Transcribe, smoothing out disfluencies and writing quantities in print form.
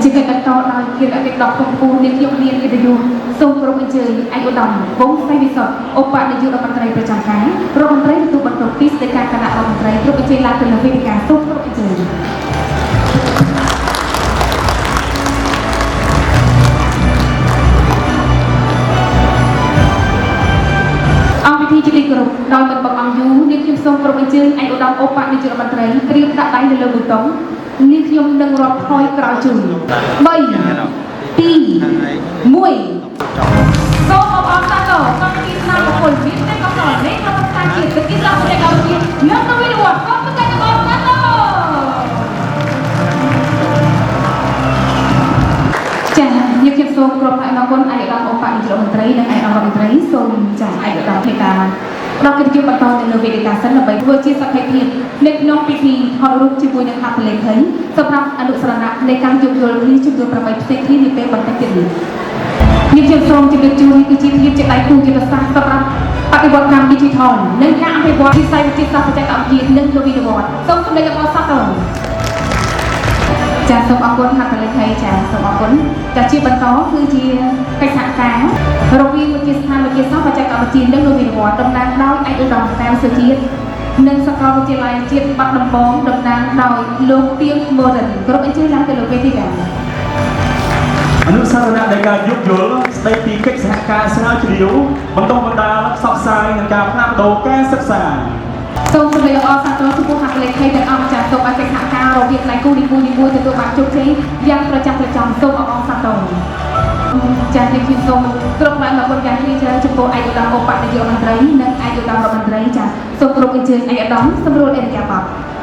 ជាកិច្ចបន្តដោយគៀនអតិថិជនកំពូលនាយកនាយកិត្តិយសសូមគោរពអញ្ជើញឯកឧត្តមវង្សស្រីវិសុទ្ធឧបនាយករដ្ឋមន្ត្រីប្រចាំការរដ្ឋមន្ត្រីទទួលបន្ទុកពីស្តីការគណៈរដ្ឋមន្ត្រីគ្រប់អញ្ជើញឡើងទៅលើវេទិកាសូមគោរពអញ្ជើញអង្គពិធីជាទីគោរពដោយមិនបង្អង់យូរនាងខ្ញុំសូមគោរពអញ្ជើញឯកឧត្តមឧបនាយករដ្ឋមន្ត្រីត្រៀមដាក់ដៃនៅលើប៊ូតុងនាងខ្ញុំនឹងរាប់ថយក្រោយជូន3 2 1សូមអបអរសាទរកម្មវិធីស្នាមពលមានតែកំណត់នេះក្នុងស្ថានភាពទឹកគិសបច្ចេកវិទ្យានិងនវានុវត្តន៍សូមបច្ចេកវិទ្យាសាទរចា៎ខ្ញុំសូមគោរពអរគុណឯកឧត្តមឧបនាយករដ្ឋមន្ត្រីនិងឯកឧត្តមរដ្ឋមន្ត្រីសូមចា៎ឯកឧត្តមភាពការដល់កិត្តិយសបន្តទៅលើវេទិកាសិនដើម្បីធ្វើជាសក្ខីភាពនៅក្នុងពិធីថតរូបជាមួយនឹងហត្ថលេខីសម្រាប់អនុស្សាវរីយ៍នៃការជួបជុលគ្នាចំនួន8ផ្សេងគ្នានាពេលបន្តិចទៀតនេះខ្ញុំសូមជម្រាបជូននេះគឺជាភាពជាដៃគូយុទ្ធសាស្ត្រសម្រាប់បដិវត្តកម្ម Digital និងការអភិវឌ្ឍវិស័យវិទ្យាសាស្ត្របច្ចេកវិទ្យានិងនវានុវត្តន៍សូមសម្ដែងអបអរសាទរចាសសូមអរគុណហត្ថលេខីចាសសូមអរគុណចាសជាបន្តគឺជាកិច្ចសហការរវាងវិទ្យាស្ថានវិទ្យាសាស្ត្របច្ចេកវិទ្យានិងនវានុវត្តន៍តំណាងដោយឯកឧត្តមតាមសុជាតិនិងសាកលវិទ្យាល័យជាតិបាត់ដំបងតំណាងដោយលោកទៀងម៉ូរិនគ្រប់អញ្ជើញឡើងទៅលើវេទិកាអនុស្សាវរីយ៍នៃការយោគយល់ស្ដីពីកិច្ចសហការស្រាវជ្រាវបន្តបណ្ដាលផ្សព្វផ្សាយនិងការផ្លាស់ប្ដូរការសិក្សាសូមសម្ដែងអបអរសាទរចំពោះហត្ថលេខីទាំងអស់ចាសសូមឲ្យកិច្ចសហការរវាងដៃគូនីមួយៗទទួលបានជោគជ័យយ៉ាងប្រចាំសូមអបអរសាទរចាសខ្ញុំសូមគ្រប់បានអរគុណយ៉ាងជ្រាលជ្រៅចំពោះឯកឧត្តមឧបនាយករដ្ឋមន្ត្រីនិងឯកឧត្តមរដ្ឋមន្ត្រីចាសសូមគ្រប់អញ្ជើញឯកឧត្តមសម្រួលអេនកាបត